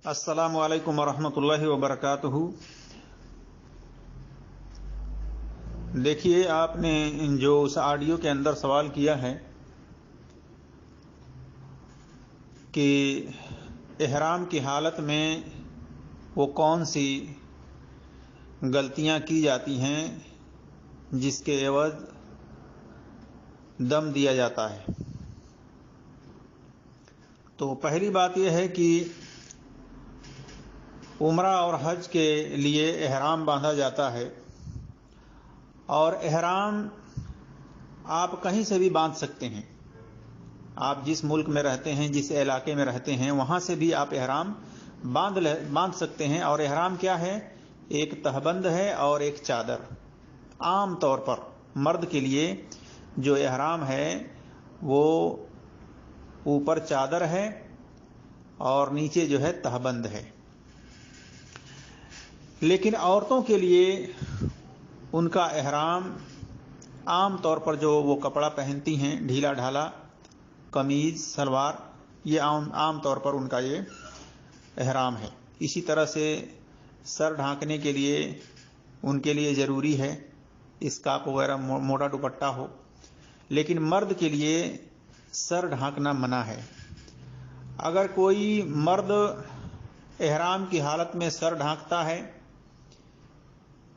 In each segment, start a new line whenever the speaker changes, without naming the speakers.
السلام علیکم ورحمۃ اللہ وبرکاتہ۔ دیکھیے، آپ نے جو اس آڈیو کے اندر سوال کیا ہے کہ احرام کی حالت میں وہ کون سی غلطیاں کی جاتی ہیں جس کے عوض دم دیا جاتا ہے، تو پہلی بات یہ ہے کہ عمرہ اور حج کے لیے احرام باندھا جاتا ہے، اور احرام آپ کہیں سے بھی باندھ سکتے ہیں۔ آپ جس ملک میں رہتے ہیں، جس علاقے میں رہتے ہیں، وہاں سے بھی آپ احرام باندھ سکتے ہیں۔ اور احرام کیا ہے؟ ایک تہبند ہے اور ایک چادر۔ عام طور پر مرد کے لیے جو احرام ہے وہ اوپر چادر ہے اور نیچے جو ہے تہبند ہے، لیکن عورتوں کے لیے ان کا احرام عام طور پر جو وہ کپڑا پہنتی ہیں، ڈھیلا ڈھالا قمیض سلوار، یہ عام طور پر ان کا یہ احرام ہے۔ اسی طرح سے سر ڈھانکنے کے لیے ان کے لیے ضروری ہے اسکارف وغیرہ موٹا دوپٹہ ہو، لیکن مرد کے لیے سر ڈھانکنا منع ہے۔ اگر کوئی مرد احرام کی حالت میں سر ڈھانکتا ہے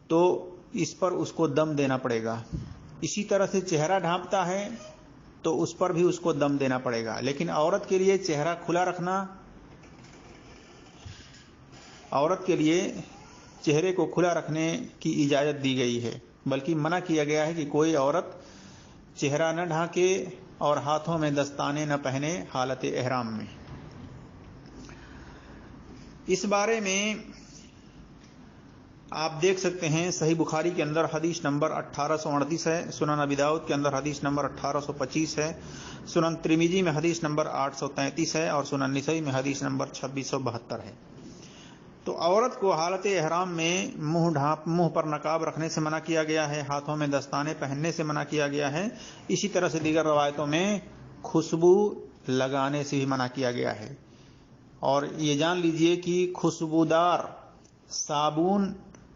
تو اس پر اس کو دم دینا پڑے گا۔ اسی طرح سے چہرہ ڈھانپتا ہے تو اس پر بھی اس کو دم دینا پڑے گا۔ لیکن عورت کے لیے چہرہ کھلا رکھنا، عورت کے لیے چہرے کو کھلا رکھنے کی اجازت دی گئی ہے، بلکہ منع کیا گیا ہے کہ کوئی عورت چہرہ نہ ڈھانکے اور ہاتھوں میں دستانے نہ پہنے حالت احرام میں۔ اس بارے میں آپ دیکھ سکتے ہیں، صحیح بخاری کے اندر حدیث نمبر 1838 ہے، سنن ابی داؤد کے اندر حدیث نمبر 1825 ہے، سنن ترمذی میں حدیث نمبر 833 ہے، اور سنن نسائی میں حدیث نمبر 2672 ہے۔ تو عورت کو حالت احرام میں منہ پر نقاب رکھنے سے منع کیا گیا ہے، ہاتھوں میں دستانے پہننے سے منع کیا گیا ہے۔ اسی طرح سے دیگر روایتوں میں خوشبو لگانے سے بھی منع کیا گیا ہے۔ اور یہ جان لیجئے کہ خوشبودار صابن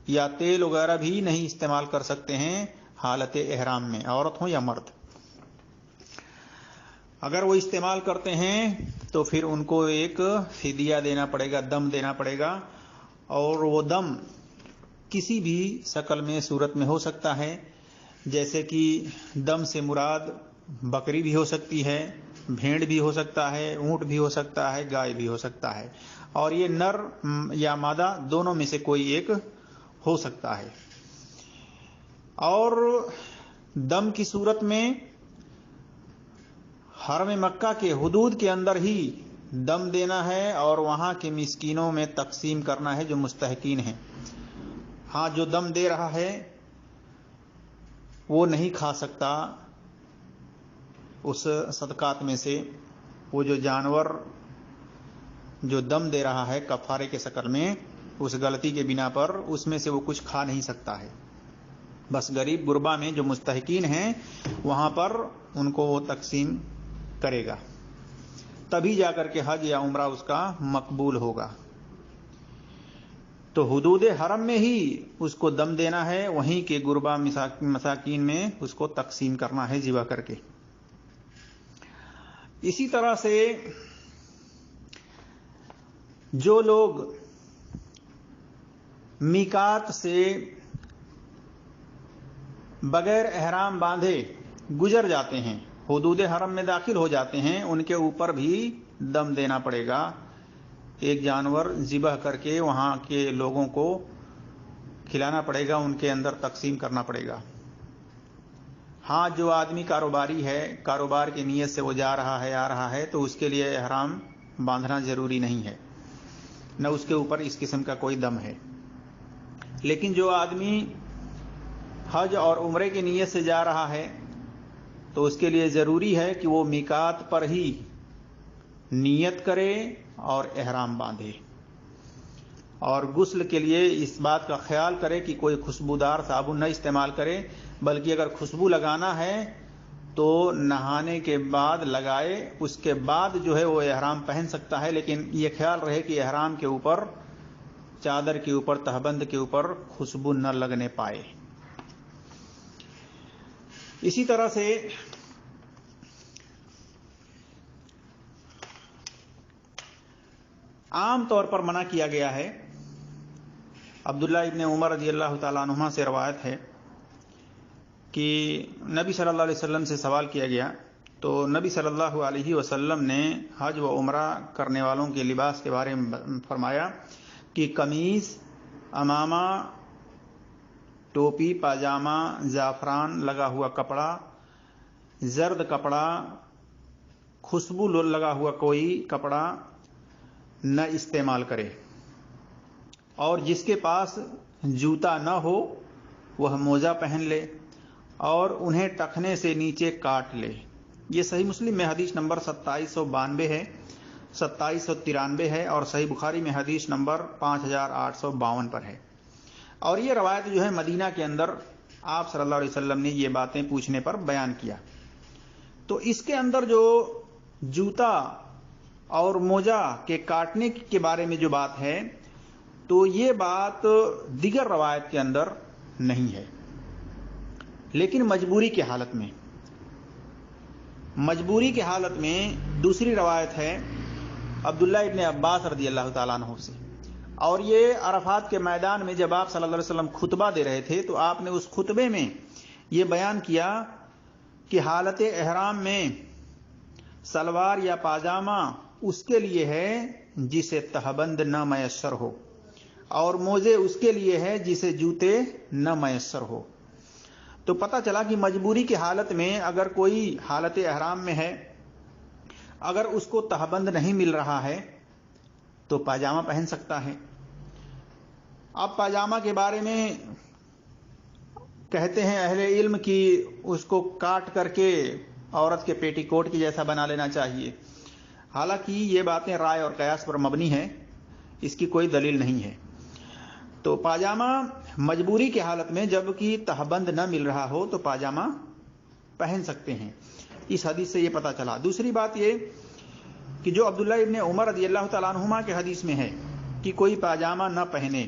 یا تیل وغیرہ بھی نہیں استعمال کر سکتے ہیں حالت احرام میں، عورت ہو یا مرد۔ اگر وہ استعمال کرتے ہیں تو پھر ان کو ایک فدیہ دینا پڑے گا، دم دینا پڑے گا، اور وہ دم کسی بھی شکل میں صورت میں ہو سکتا ہے، جیسے کہ دم سے مراد بکری بھی ہو سکتی ہے، بھیڑ بھی ہو سکتا ہے، اونٹ بھی ہو سکتا ہے، گائے بھی ہو سکتا ہے، اور یہ نر یا مادہ دونوں میں سے کوئی ایک ہو سکتا ہے۔ اور دم کی صورت میں حرم مکہ کے حدود کے اندر ہی دم دینا ہے اور وہاں کے مسکینوں میں تقسیم کرنا ہے جو مستحقین ہیں۔ ہاں، جو دم دے رہا ہے وہ نہیں کھا سکتا اس صدقات میں سے، وہ جو جانور جو دم دے رہا ہے کفارے کے شکل میں، اس غلطی کے بنا پر اس میں سے وہ کچھ کھا نہیں سکتا ہے۔ بس غریب غربا میں جو مستحقین ہیں وہاں پر ان کو وہ تقسیم کرے گا، تبھی جا کر کے حج یا عمرہ اس کا مقبول ہوگا۔ تو حدود حرم میں ہی اس کو دم دینا ہے، وہیں کے غربا مساکین میں اس کو تقسیم کرنا ہے ذبح کر کے۔ اسی طرح سے جو لوگ میقات سے بغیر احرام باندھے گزر جاتے ہیں، حدود حرم میں داخل ہو جاتے ہیں، ان کے اوپر بھی دم دینا پڑے گا۔ ایک جانور ذبح کر کے وہاں کے لوگوں کو کھلانا پڑے گا، ان کے اندر تقسیم کرنا پڑے گا۔ ہاں، جو آدمی کاروباری ہے، کاروبار کی نیت سے وہ جا رہا ہے، آ رہا ہے، تو اس کے لیے احرام باندھنا ضروری نہیں ہے، نہ اس کے اوپر اس قسم کا کوئی دم ہے۔ لیکن جو آدمی حج اور عمرے کی نیت سے جا رہا ہے تو اس کے لیے ضروری ہے کہ وہ میقات پر ہی نیت کرے اور احرام باندھے، اور غسل کے لیے اس بات کا خیال کرے کہ کوئی خوشبودار صابن نہ استعمال کرے، بلکہ اگر خوشبو لگانا ہے تو نہانے کے بعد لگائے، اس کے بعد جو ہے وہ احرام پہن سکتا ہے، لیکن یہ خیال رہے کہ احرام کے اوپر، چادر کے اوپر، تہبند کے اوپر خوشبو نہ لگنے پائے۔ اسی طرح سے عام طور پر منع کیا گیا ہے۔ عبداللہ ابن عمر رضی اللہ تعالیٰ عنہما سے روایت ہے کہ نبی صلی اللہ علیہ وسلم سے سوال کیا گیا تو نبی صلی اللہ علیہ وسلم نے حج و عمرہ کرنے والوں کے لباس کے بارے میں فرمایا کہ قمیص، عمامہ، ٹوپی، پاجامہ، زعفران لگا ہوا کپڑا، زرد کپڑا، خوشبو لگا ہوا کوئی کپڑا نہ استعمال کرے، اور جس کے پاس جوتا نہ ہو وہ موزہ پہن لے اور انہیں ٹخنے سے نیچے کاٹ لے۔ یہ صحیح مسلم میں حدیث نمبر 2792 ہے، 2793 ہے، اور صحیح بخاری میں حدیث نمبر 5852 پر ہے۔ اور یہ روایت جو ہے مدینہ کے اندر آپ صلی اللہ علیہ وسلم نے یہ باتیں پوچھنے پر بیان کیا۔ تو اس کے اندر جو جوتا اور موزہ کے کاٹنے کے بارے میں جو بات ہے، تو یہ بات دیگر روایت کے اندر نہیں ہے، لیکن مجبوری کی حالت میں، مجبوری کی حالت میں دوسری روایت ہے عبداللہ ابن عباس رضی اللہ تعالیٰ عنہ سے، اور یہ عرفات کے میدان میں جب آپ صلی اللہ علیہ وسلم خطبہ دے رہے تھے تو آپ نے اس خطبے میں یہ بیان کیا کہ حالت احرام میں سلوار یا پاجامہ اس کے لیے ہے جسے تہبند نہ میسر ہو، اور موزے اس کے لیے ہے جسے جوتے نہ میسر ہو۔ تو پتہ چلا کہ مجبوری کی حالت میں اگر کوئی حالت احرام میں ہے، اگر اس کو تہبند نہیں مل رہا ہے تو پاجامہ پہن سکتا ہے۔ اب پاجامہ کے بارے میں کہتے ہیں اہل علم کی اس کو کاٹ کر کے عورت کے پیٹی کوٹ کی جیسا بنا لینا چاہیے، حالانکہ یہ باتیں رائے اور قیاس پر مبنی ہیں، اس کی کوئی دلیل نہیں ہے۔ تو پاجامہ مجبوری کی حالت میں جب کہ تہبند نہ مل رہا ہو تو پاجامہ پہن سکتے ہیں، اس حدیث سے یہ پتہ چلا۔ دوسری بات یہ کہ جو عبداللہ ابن عمر رضی اللہ تعالیٰ عنہما کے حدیث میں ہے کہ کوئی پاجامہ نہ پہنے،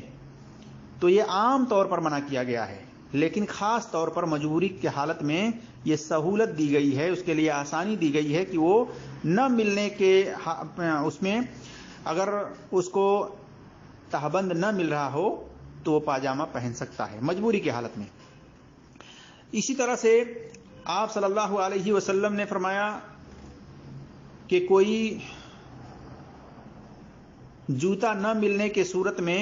تو یہ عام طور پر منع کیا گیا ہے، لیکن خاص طور پر مجبوری کی حالت میں یہ سہولت دی گئی ہے، اس کے لیے آسانی دی گئی ہے کہ وہ نہ ملنے کے اس میں اگر اس کو تہبند نہ مل رہا ہو تو وہ پاجامہ پہن سکتا ہے مجبوری کی حالت میں۔ اسی طرح سے آپ صلی اللہ علیہ وسلم نے فرمایا کہ کوئی جوتا نہ ملنے کے صورت میں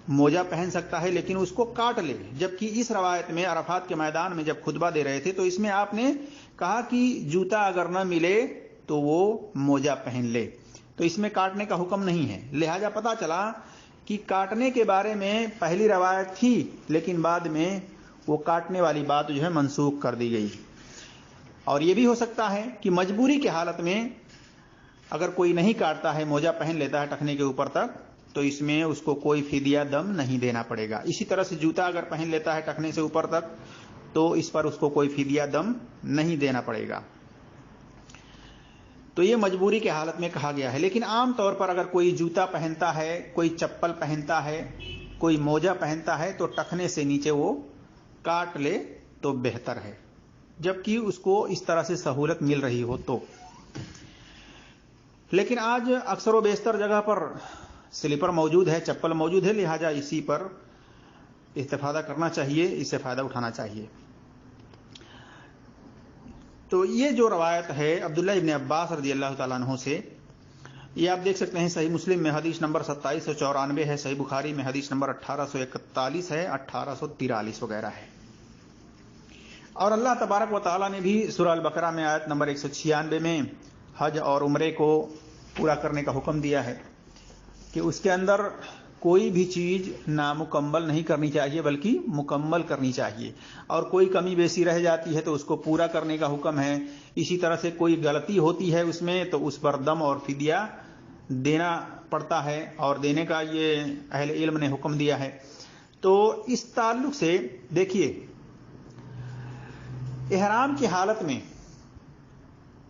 موزہ پہن سکتا ہے لیکن اس کو کاٹ لے، جبکہ اس روایت میں عرفات کے میدان میں جب خطبہ دے رہے تھے تو اس میں آپ نے کہا کہ جوتا اگر نہ ملے تو وہ موزہ پہن لے، تو اس میں کاٹنے کا حکم نہیں ہے۔ لہذا پتہ چلا کہ کاٹنے کے بارے میں پہلی روایت تھی، لیکن بعد میں وہ کاٹنے والی بات جو ہے منسوخ کر دی گئی۔ اور یہ بھی ہو سکتا ہے کہ مجبوری کی حالت میں اگر کوئی نہیں کاٹتا ہے، موزہ پہن لیتا ہے ٹخنے کے اوپر تک، تو اس میں اس کو کوئی فدیہ دم نہیں دینا پڑے گا۔ اسی طرح سے جوتا اگر پہن لیتا ہے ٹخنے سے اوپر تک تو اس پر اس کو کوئی فدیہ دم نہیں دینا پڑے گا۔ تو یہ مجبوری کی حالت میں کہا گیا ہے، لیکن عام طور پر اگر کوئی جوتا پہنتا ہے، کوئی چپل پہنتا ہے، کوئی موزہ پہنتا ہے تو ٹخنے سے نیچے وہ کاٹ لے تو بہتر ہے، جبکہ اس کو اس طرح سے سہولت مل رہی ہو تو۔ لیکن آج اکثر و بیشتر جگہ پر سلیپر موجود ہے، چپل موجود ہے، لہذا اسی پر استفادہ کرنا چاہیے، اس سے فائدہ اٹھانا چاہیے۔ تو یہ جو روایت ہے عبداللہ ابن عباس رضی اللہ تعالیٰ عنہ سے، یہ آپ دیکھ سکتے ہیں صحیح مسلم میں حدیث نمبر 2794 ہے، صحیح بخاری میں حدیث نمبر 1841 ہے، 1843 وغیرہ ہے۔ اور اللہ تبارک و تعالیٰ نے بھی سورہ البقرہ میں آیت نمبر 196 میں حج اور عمرے کو پورا کرنے کا حکم دیا ہے کہ اس کے اندر کوئی بھی چیز نامکمل نہیں کرنی چاہیے بلکہ مکمل کرنی چاہیے، اور کوئی کمی بیسی رہ جاتی ہے تو اس کو پورا کرنے کا حکم ہے۔ اسی طرح سے کوئی غلطی ہوتی ہے اس میں تو اس پر دم اور فدیہ دینا پڑتا ہے، اور دینے کا یہ اہل علم نے حکم دیا ہے۔ تو اس تعلق سے دیکھیے، احرام کی حالت میں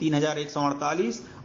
3148